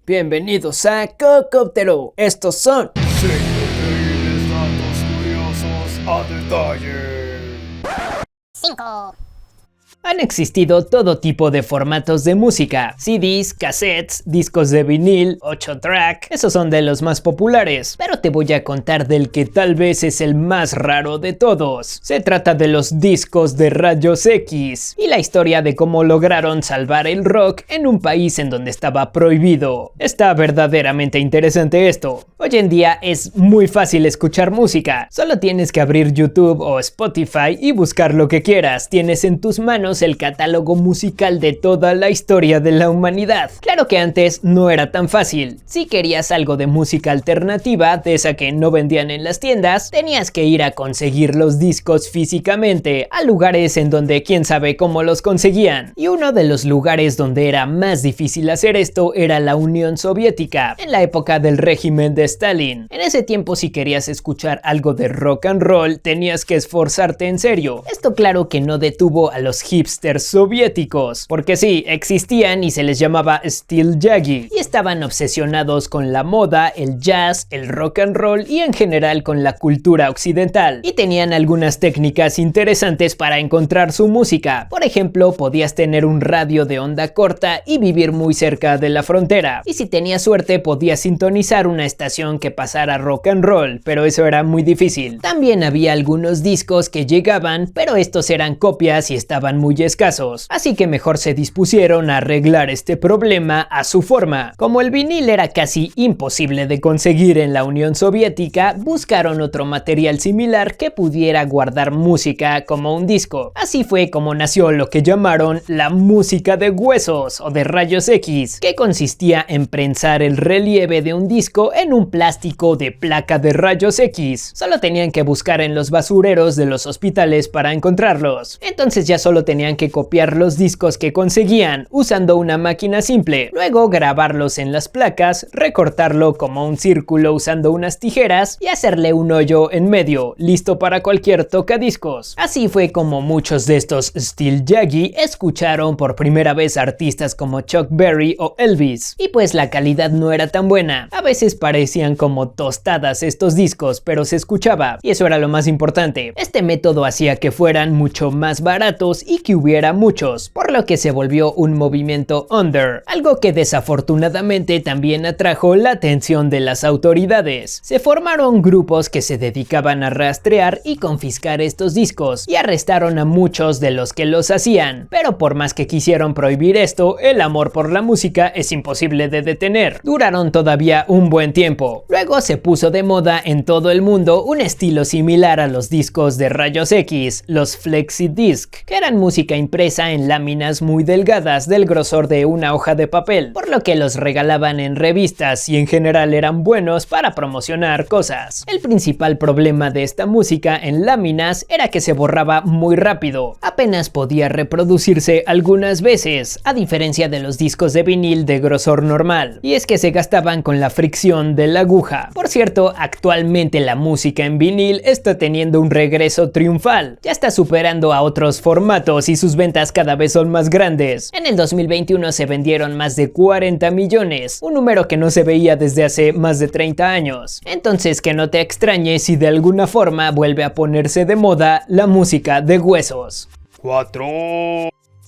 Bienvenidos a Cocóptero. Estos son 5 increíbles datos curiosos a detalle. 5. Han existido todo tipo de formatos de música, CDs, cassettes, discos de vinil, 8-track, esos son de los más populares, pero te voy a contar del que tal vez es el más raro de todos. Se trata de los discos de rayos X y la historia de cómo lograron salvar el rock en un país en donde estaba prohibido. Está verdaderamente interesante esto. Hoy en día es muy fácil escuchar música, solo tienes que abrir YouTube o Spotify y buscar lo que quieras. Tienes en tus manos el catálogo musical de toda la historia de la humanidad. Claro que antes no era tan fácil. Si querías algo de música alternativa, de esa que no vendían en las tiendas, tenías que ir a conseguir los discos físicamente, a lugares en donde quién sabe cómo los conseguían. Y uno de los lugares donde era más difícil hacer esto era la Unión Soviética, en la época del régimen de Stalin. En ese tiempo, si querías escuchar algo de rock and roll, tenías que esforzarte en serio. Esto claro que no detuvo a los hipsters soviéticos, porque sí, existían y se les llamaba Stilyagi, y estaban obsesionados con la moda, el jazz, el rock and roll y en general con la cultura occidental, y tenían algunas técnicas interesantes para encontrar su música. Por ejemplo, podías tener un radio de onda corta y vivir muy cerca de la frontera, y si tenías suerte podías sintonizar una estación que pasara rock and roll, pero eso era muy difícil. También había algunos discos que llegaban, pero estos eran copias y estaban muy escasos, así que mejor se dispusieron a arreglar este problema a su forma. Como el vinil era casi imposible de conseguir en la Unión Soviética, buscaron otro material similar que pudiera guardar música como un disco. Así fue como nació lo que llamaron la música de huesos o de rayos X, que consistía en prensar el relieve de un disco en un plástico de placa de rayos X. Solo tenían que buscar en los basureros de los hospitales para encontrarlos. Entonces ya solo tenían que copiar los discos que conseguían usando una máquina simple, luego grabarlos en las placas, recortarlo como un círculo usando unas tijeras y hacerle un hoyo en medio, listo para cualquier tocadiscos. Así fue como muchos de estos Stilyagi escucharon por primera vez artistas como Chuck Berry o Elvis, y pues la calidad no era tan buena. A veces parecían como tostadas estos discos, pero se escuchaba, y eso era lo más importante. Este método hacía que fueran mucho más baratos y que hubiera muchos, por lo que se volvió un movimiento under, algo que desafortunadamente también atrajo la atención de las autoridades. Se formaron grupos que se dedicaban a rastrear y confiscar estos discos, y arrestaron a muchos de los que los hacían, pero por más que quisieron prohibir esto, el amor por la música es imposible de detener. Duraron todavía un buen tiempo. Luego se puso de moda en todo el mundo un estilo similar a los discos de rayos X, los flexidisc, que eran música impresa en láminas muy delgadas del grosor de una hoja de papel, por lo que los regalaban en revistas y en general eran buenos para promocionar cosas. El principal problema de esta música en láminas era que se borraba muy rápido, apenas podía reproducirse algunas veces, a diferencia de los discos de vinil de grosor normal, y es que se gastaban con la fricción de la aguja. Por cierto, actualmente la música en vinil está teniendo un regreso triunfal, ya está superando a otros formatos y sus ventas cada vez son más grandes. En el 2021 se vendieron más de 40 millones, un número que no se veía desde hace más de 30 años. Entonces que no te extrañe si de alguna forma vuelve a ponerse de moda la música de huesos. 4.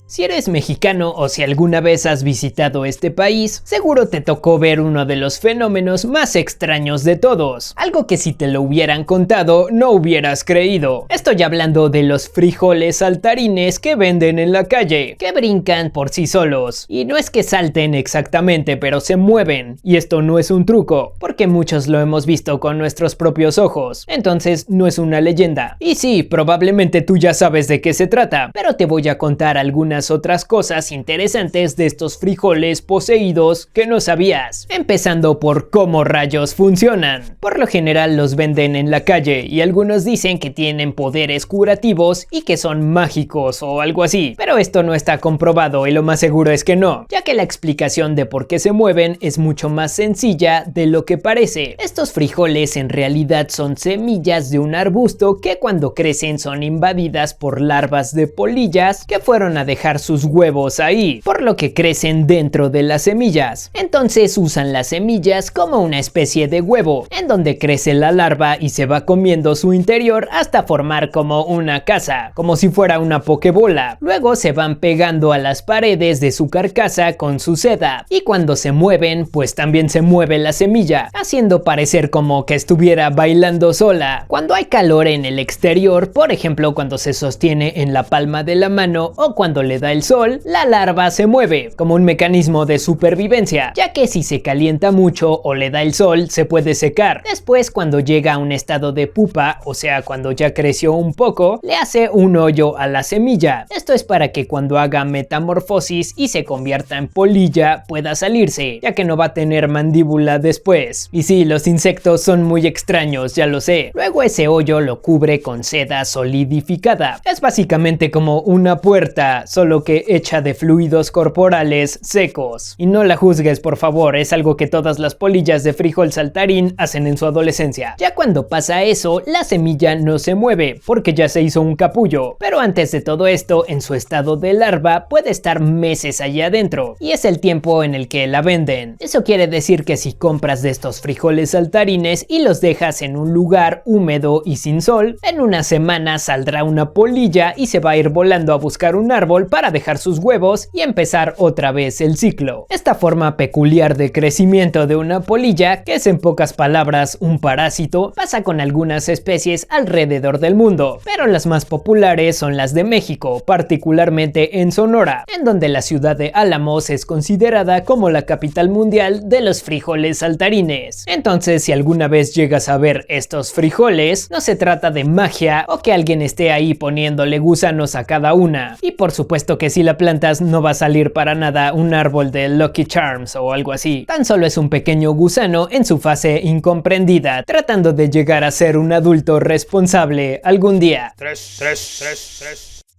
Si eres mexicano o si alguna vez has visitado este país, seguro te tocó ver uno de los fenómenos más extraños de todos. Algo que si te lo hubieran contado no hubieras creído. Estoy hablando de los frijoles saltarines que venden en la calle, que brincan por sí solos. Y no es que salten exactamente, pero se mueven. Y esto no es un truco, porque muchos lo hemos visto con nuestros propios ojos. Entonces no es una leyenda. Y sí, probablemente tú ya sabes de qué se trata, pero te voy a contar algunas otras cosas interesantes de estos frijoles poseídos que no sabías. Empezando por cómo rayos funcionan. Por lo general los venden en la calle y algunos dicen que tienen poderes curativos y que son mágicos o algo así, pero esto no está comprobado y lo más seguro es que no, ya que la explicación de por qué se mueven es mucho más sencilla de lo que parece. Estos frijoles en realidad son semillas de un arbusto que cuando crecen son invadidas por larvas de polillas que fueron a dejar dejar sus huevos ahí, por lo que crecen dentro de las semillas. Entonces usan las semillas como una especie de huevo, en donde crece la larva y se va comiendo su interior hasta formar como una casa, como si fuera una pokebola. Luego se van pegando a las paredes de su carcasa con su seda, y cuando se mueven, pues también se mueve la semilla, haciendo parecer como que estuviera bailando sola. Cuando hay calor en el exterior, por ejemplo cuando se sostiene en la palma de la mano o cuando le da el sol, la larva se mueve, como un mecanismo de supervivencia, ya que si se calienta mucho o le da el sol, se puede secar. Después, cuando llega a un estado de pupa, o sea cuando ya creció un poco, le hace un hoyo a la semilla. Esto es para que cuando haga metamorfosis y se convierta en polilla, pueda salirse, ya que no va a tener mandíbula después. Y sí, los insectos son muy extraños, ya lo sé. Luego ese hoyo lo cubre con seda solidificada. Es básicamente como una puerta, solo que hecha de fluidos corporales secos. Y no la juzgues, por favor, es algo que todas las polillas de frijol saltarín hacen en su adolescencia. Ya cuando pasa eso, la semilla no se mueve, porque ya se hizo un capullo. Pero antes de todo esto, en su estado de larva, puede estar meses allá adentro, y es el tiempo en el que la venden. Eso quiere decir que si compras de estos frijoles saltarines y los dejas en un lugar húmedo y sin sol, en una semana saldrá una polilla y se va a ir volando a buscar un árbol para dejar sus huevos y empezar otra vez el ciclo. Esta forma peculiar de crecimiento de una polilla, que es en pocas palabras un parásito, pasa con algunas especies alrededor del mundo, pero las más populares son las de México, particularmente en Sonora, en donde la ciudad de Álamos es considerada como la capital mundial de los frijoles saltarines. Entonces, si alguna vez llegas a ver estos frijoles, no se trata de magia o que alguien esté ahí poniéndole gusanos a cada una. Y por supuesto que si la plantas no va a salir para nada un árbol de Lucky Charms o algo así. Tan solo es un pequeño gusano en su fase incomprendida, tratando de llegar a ser un adulto responsable algún día.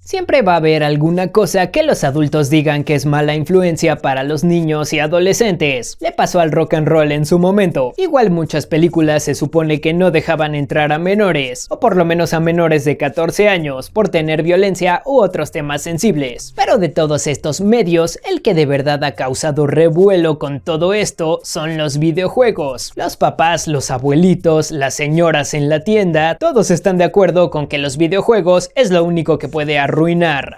Siempre va a haber alguna cosa que los adultos digan que es mala influencia para los niños y adolescentes. Le pasó al rock and roll en su momento. Igual muchas películas se supone que no dejaban entrar a menores, o por lo menos a menores de 14 años, por tener violencia u otros temas sensibles. Pero de todos estos medios, el que de verdad ha causado revuelo con todo esto son los videojuegos. Los papás, los abuelitos, las señoras en la tienda, todos están de acuerdo con que los videojuegos es lo único que puede arruinar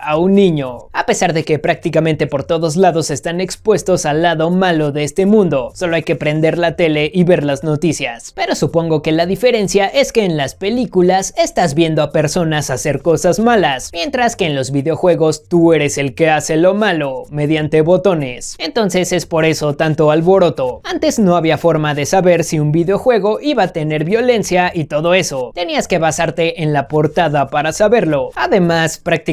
a un niño, a pesar de que prácticamente por todos lados están expuestos al lado malo de este mundo. Solo hay que prender la tele y ver las noticias. Pero supongo que la diferencia es que en las películas estás viendo a personas hacer cosas malas, mientras que en los videojuegos tú eres el que hace lo malo mediante botones. Entonces es por eso tanto alboroto. Antes no había forma de saber si un videojuego iba a tener violencia y todo eso. Tenías que basarte en la portada para saberlo. Además, prácticamente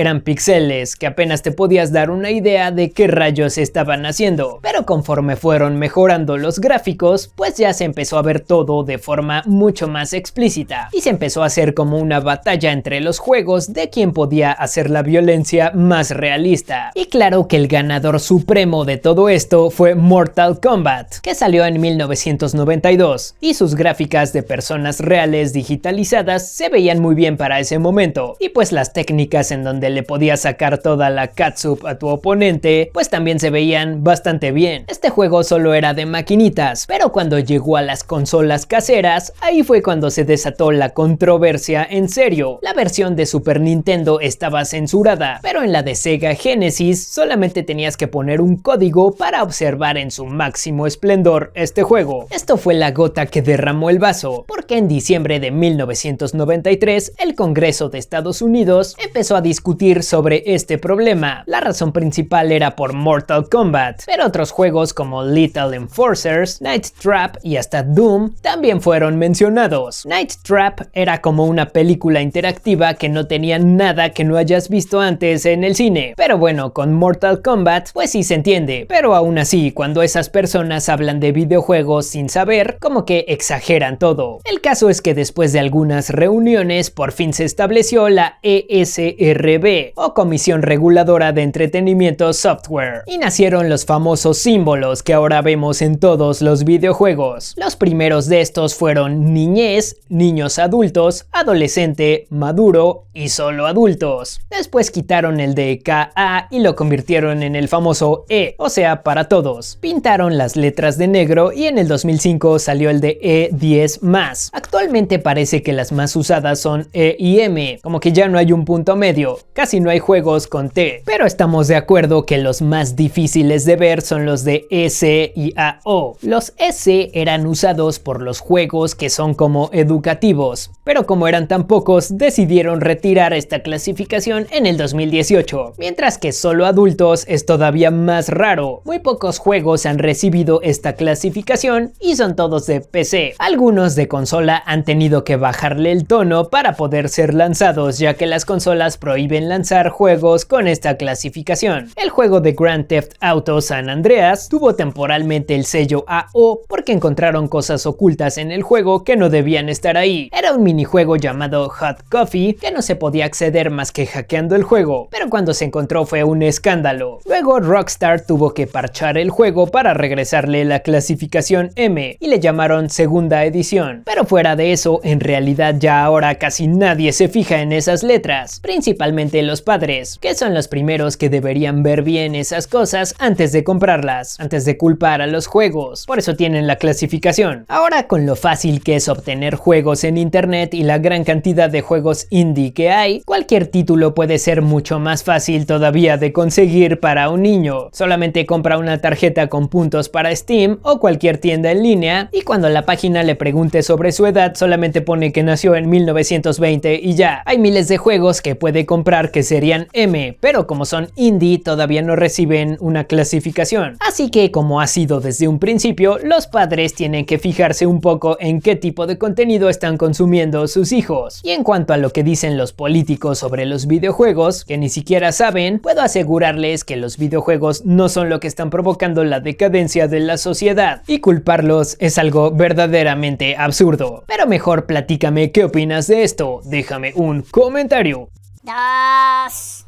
eran píxeles que apenas te podías dar una idea de qué rayos estaban haciendo. Pero conforme fueron mejorando los gráficos, pues ya se empezó a ver todo de forma mucho más explícita, y se empezó a hacer como una batalla entre los juegos de quién podía hacer la violencia más realista. Y claro que el ganador supremo de todo esto fue Mortal Kombat, que salió en 1992, y sus gráficas de personas reales digitalizadas se veían muy bien para ese momento, y pues las técnicas en donde le podías sacar toda la catsup a tu oponente, pues también se veían bastante bien. Este juego solo era de maquinitas, pero cuando llegó a las consolas caseras, ahí fue cuando se desató la controversia en serio. La versión de Super Nintendo estaba censurada, pero en la de Sega Genesis solamente tenías que poner un código para observar en su máximo esplendor este juego. Esto fue la gota que derramó el vaso, porque en diciembre de 1993 el Congreso de Estados Unidos empezó a discutir sobre este problema. La razón principal era por Mortal Kombat, pero otros juegos como Lethal Enforcers, Night Trap y hasta Doom también fueron mencionados. Night Trap era como una película interactiva que no tenía nada que no hayas visto antes en el cine. Pero bueno, con Mortal Kombat pues sí se entiende, pero aún así cuando esas personas hablan de videojuegos sin saber, como que exageran todo. El caso es que después de algunas reuniones por fin se estableció la ESRB, CRB, o Comisión Reguladora de Entretenimiento Software, y nacieron los famosos símbolos que ahora vemos en todos los videojuegos. Los primeros de estos fueron niñez, niños adultos, adolescente, maduro y solo adultos. Después quitaron el de KA y lo convirtieron en el famoso E, o sea, para todos. Pintaron las letras de negro y en el 2005 salió el de E10+. Actualmente parece que las más usadas son E y M, como que ya no hay un punto medio, casi no hay juegos con T, pero estamos de acuerdo que los más difíciles de ver son los de S y AO. Los S eran usados por los juegos que son como educativos, pero como eran tan pocos, decidieron retirar esta clasificación en el 2018, mientras que solo adultos es todavía más raro. Muy pocos juegos han recibido esta clasificación y son todos de PC. Algunos de consola han tenido que bajarle el tono para poder ser lanzados, ya que las consolas prohíben lanzar juegos con esta clasificación. El juego de Grand Theft Auto San Andreas tuvo temporalmente el sello AO porque encontraron cosas ocultas en el juego que no debían estar ahí. Era un minijuego llamado Hot Coffee que no se podía acceder más que hackeando el juego, pero cuando se encontró fue un escándalo. Luego Rockstar tuvo que parchar el juego para regresarle la clasificación M y le llamaron segunda edición. Pero fuera de eso, en realidad ya ahora casi nadie se fija en esas letras, principalmente los padres, que son los primeros que deberían ver bien esas cosas antes de comprarlas, antes de culpar a los juegos. Por eso tienen la clasificación. Ahora, con lo fácil que es obtener juegos en internet y la gran cantidad de juegos indie que hay, cualquier título puede ser mucho más fácil todavía de conseguir para un niño. Solamente compra una tarjeta con puntos para Steam o cualquier tienda en línea y cuando la página le pregunte sobre su edad solamente pone que nació en 1920 y ya. Hay miles de juegos que puede comprar que serían M, pero como son indie todavía no reciben una clasificación. Así que, como ha sido desde un principio, los padres tienen que fijarse un poco en qué tipo de contenido están consumiendo sus hijos. Y en cuanto a lo que dicen los políticos sobre los videojuegos, que ni siquiera saben, puedo asegurarles que los videojuegos no son lo que están provocando la decadencia de la sociedad, y culparlos es algo verdaderamente absurdo. Pero mejor platícame qué opinas de esto, déjame un comentario. 2.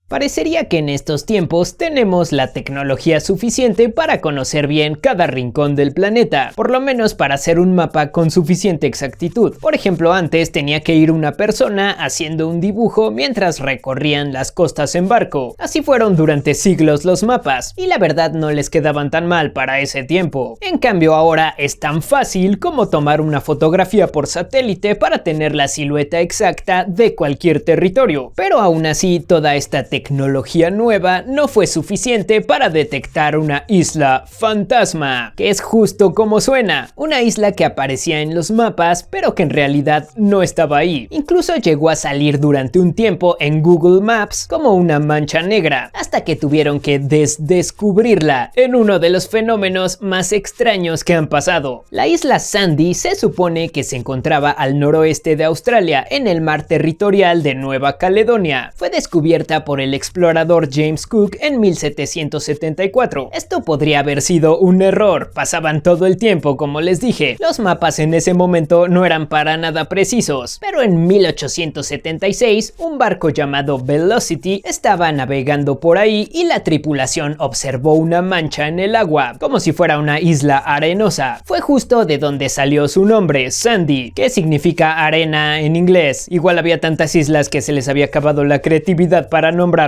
Parecería que en estos tiempos tenemos la tecnología suficiente para conocer bien cada rincón del planeta, por lo menos para hacer un mapa con suficiente exactitud. Por ejemplo, antes tenía que ir una persona haciendo un dibujo mientras recorrían las costas en barco. Así fueron durante siglos los mapas, y la verdad no les quedaban tan mal para ese tiempo. En cambio ahora es tan fácil como tomar una fotografía por satélite para tener la silueta exacta de cualquier territorio. Pero aún así, toda esta tecnología nueva no fue suficiente para detectar una isla fantasma, que es justo como suena, una isla que aparecía en los mapas pero que en realidad no estaba ahí. Incluso llegó a salir durante un tiempo en Google Maps como una mancha negra, hasta que tuvieron que descubrirla en uno de los fenómenos más extraños que han pasado. La isla Sandy se supone que se encontraba al noroeste de Australia, en el mar territorial de Nueva Caledonia. Fue descubierta por el explorador James Cook en 1774. Esto podría haber sido un error, pasaban todo el tiempo como les dije. Los mapas en ese momento no eran para nada precisos, pero en 1876 un barco llamado Velocity estaba navegando por ahí y la tripulación observó una mancha en el agua, como si fuera una isla arenosa. Fue justo de donde salió su nombre, Sandy, que significa arena en inglés. Igual había tantas islas que se les había acabado la creatividad para nombrarlas,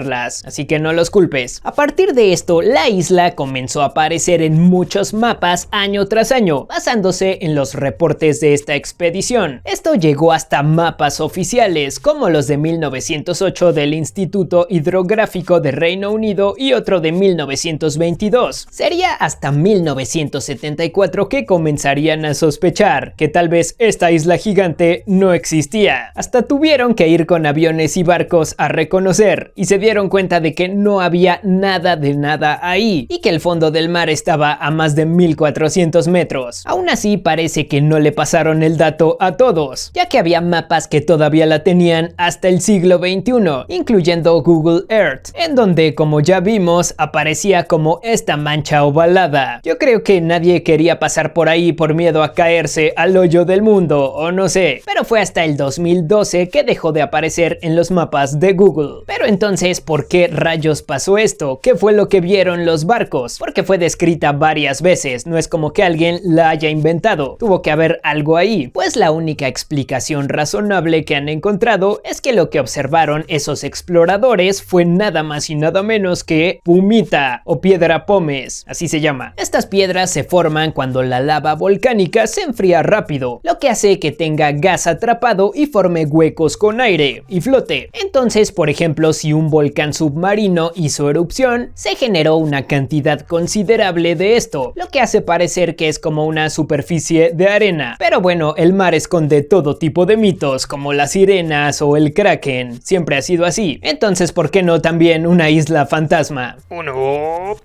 así que no los culpes. A partir de esto, la isla comenzó a aparecer en muchos mapas año tras año, basándose en los reportes de esta expedición. Esto llegó hasta mapas oficiales, como los de 1908 del Instituto Hidrográfico de Reino Unido y otro de 1922. Sería hasta 1974 que comenzarían a sospechar que tal vez esta isla gigante no existía. Hasta tuvieron que ir con aviones y barcos a reconocer, y se se dieron cuenta de que no había nada de nada ahí y que el fondo del mar estaba a más de 1400 metros. Aún así parece que no le pasaron el dato a todos, ya que había mapas que todavía la tenían hasta el siglo XXI, incluyendo Google Earth, en donde, como ya vimos, aparecía como esta mancha ovalada. Yo creo que nadie quería pasar por ahí por miedo a caerse al hoyo del mundo, o no sé, pero fue hasta el 2012 que dejó de aparecer en los mapas de Google. Pero entonces, ¿por qué rayos pasó esto? ¿Qué fue lo que vieron los barcos? Porque fue descrita varias veces, no es como que alguien la haya inventado, tuvo que haber algo ahí. Pues la única explicación razonable que han encontrado es que lo que observaron esos exploradores fue nada más y nada menos que pumita o piedra pómez, así se llama. Estas piedras se forman cuando la lava volcánica se enfría rápido, lo que hace que tenga gas atrapado y forme huecos con aire y flote. Entonces, por ejemplo, si un volcán submarino hizo erupción, se generó una cantidad considerable de esto, lo que hace parecer que es como una superficie de arena. Pero bueno, el mar esconde todo tipo de mitos, como las sirenas o el kraken, siempre ha sido así. Entonces, ¿por qué no también una isla fantasma? Uno.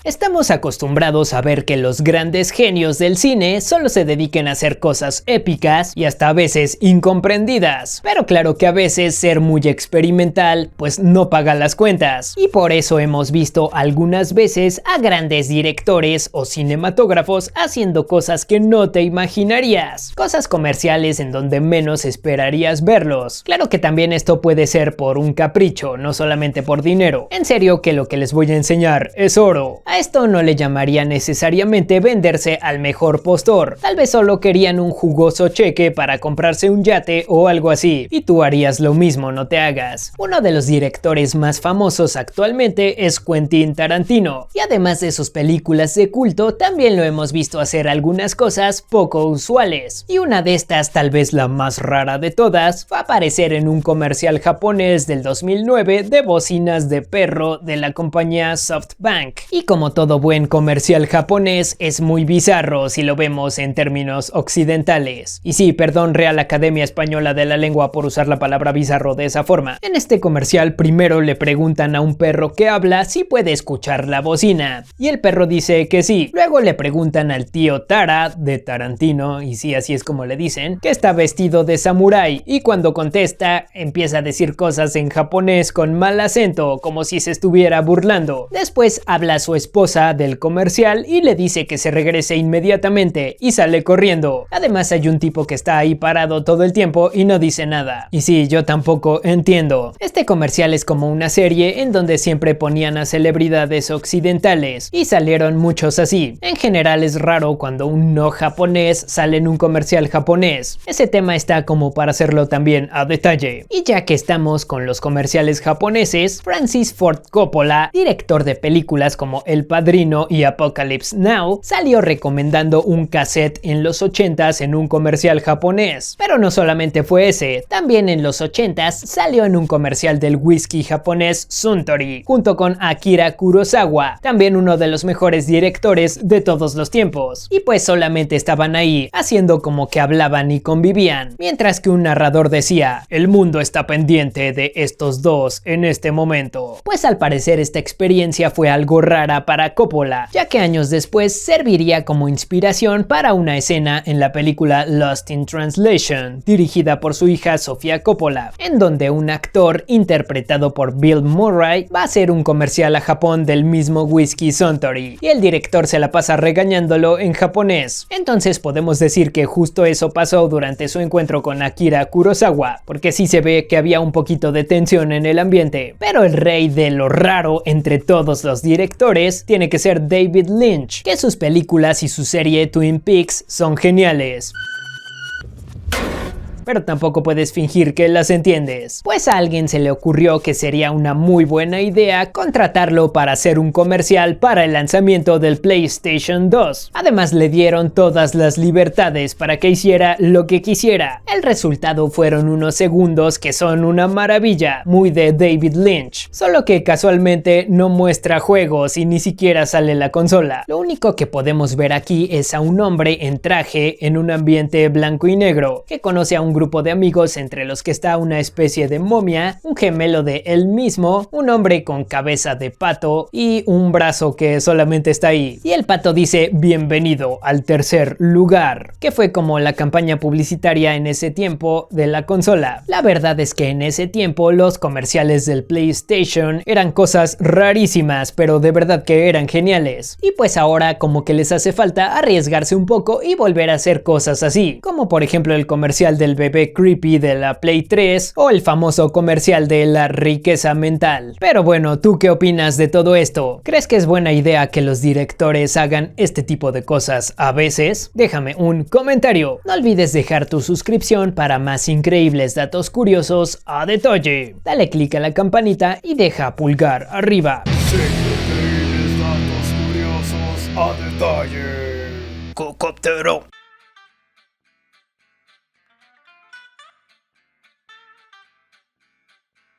Estamos acostumbrados a ver que los grandes genios del cine solo se dediquen a hacer cosas épicas y hasta a veces incomprendidas, pero claro que a veces ser muy experimental pues no paga las cuentas, y por eso hemos visto algunas veces a grandes directores o cinematógrafos haciendo cosas que no te imaginarías, cosas comerciales en donde menos esperarías verlos. Claro que también esto puede ser por un capricho, no solamente por dinero. En serio que lo que les voy a enseñar es oro. A esto no le llamaría necesariamente venderse al mejor postor, tal vez solo querían un jugoso cheque para comprarse un yate o algo así, y tú harías lo mismo, no te hagas. Uno de los directores más famosos actualmente es Quentin Tarantino, y además de sus películas de culto, también lo hemos visto hacer algunas cosas poco usuales, y una de estas, tal vez la más rara de todas, fue aparecer en un comercial japonés del 2009 de bocinas de perro de la compañía SoftBank, y como todo buen comercial japonés, es muy bizarro si lo vemos en términos occidentales. Y sí, perdón Real Academia Española de la Lengua por usar la palabra bizarro de esa forma. En este comercial primero le preguntan a un perro que habla si puede escuchar la bocina, y el perro dice que sí. Luego le preguntan al tío Tara, de Tarantino, y sí, así es como le dicen, que está vestido de samurái, y cuando contesta, empieza a decir cosas en japonés con mal acento, como si se estuviera burlando. Después habla a su esposa del comercial y le dice que se regrese inmediatamente y sale corriendo. Además hay un tipo que está ahí parado todo el tiempo y no dice nada. Y sí, yo tampoco entiendo. Este comercial es como una serie en donde siempre ponían a celebridades occidentales y salieron muchos así. En general es raro cuando un no japonés sale en un comercial japonés. Ese tema está como para hacerlo también a detalle. Y ya que estamos con los comerciales japoneses, Francis Ford Coppola, director de películas como El Padrino y Apocalypse Now, salió recomendando un cassette en los 80s en un comercial japonés. Pero no solamente fue ese, también en los 80s salió en un comercial del whisky japonés Suntory, junto con Akira Kurosawa, también uno de los mejores directores de todos los tiempos. Y pues solamente estaban ahí, haciendo como que hablaban y convivían, mientras que un narrador decía, el mundo está pendiente de estos dos en este momento. Pues al parecer esta experiencia fue algo rara para Coppola, ya que años después serviría como inspiración para una escena en la película Lost in Translation, dirigida por su hija Sofía Coppola, en donde un actor interpretado por Bill Murray va a hacer un comercial a Japón del mismo whisky Suntory, y el director se la pasa regañándolo en japonés. Entonces podemos decir que justo eso pasó durante su encuentro con Akira Kurosawa, porque sí se ve que había un poquito de tensión en el ambiente. Pero el rey de lo raro entre todos los directores tiene que ser David Lynch, que sus películas y su serie Twin Peaks son geniales. Pero tampoco puedes fingir que las entiendes. Pues a alguien se le ocurrió que sería una muy buena idea contratarlo para hacer un comercial para el lanzamiento del PlayStation 2. Además le dieron todas las libertades para que hiciera lo que quisiera. El resultado fueron unos segundos que son una maravilla, muy de David Lynch. Solo que casualmente no muestra juegos y ni siquiera sale la consola. Lo único que podemos ver aquí es a un hombre en traje en un ambiente blanco y negro, que conoce a un un grupo de amigos entre los que está una especie de momia, un gemelo de él mismo, un hombre con cabeza de pato y un brazo que solamente está ahí. Y el pato dice bienvenido al tercer lugar, que fue como la campaña publicitaria en ese tiempo de la consola. La verdad es que en ese tiempo los comerciales del PlayStation eran cosas rarísimas, pero de verdad que eran geniales. Y pues ahora como que les hace falta arriesgarse un poco y volver a hacer cosas así, como por ejemplo el comercial del bebé creepy de la Play 3 o el famoso comercial de la riqueza mental. Pero bueno, ¿tú qué opinas de todo esto? ¿Crees que es buena idea que los directores hagan este tipo de cosas a veces? Déjame un comentario. No olvides dejar tu suscripción para más increíbles datos curiosos a detalle. Dale click a la campanita y deja pulgar arriba. Increíbles datos curiosos a detalle. Cocoptero.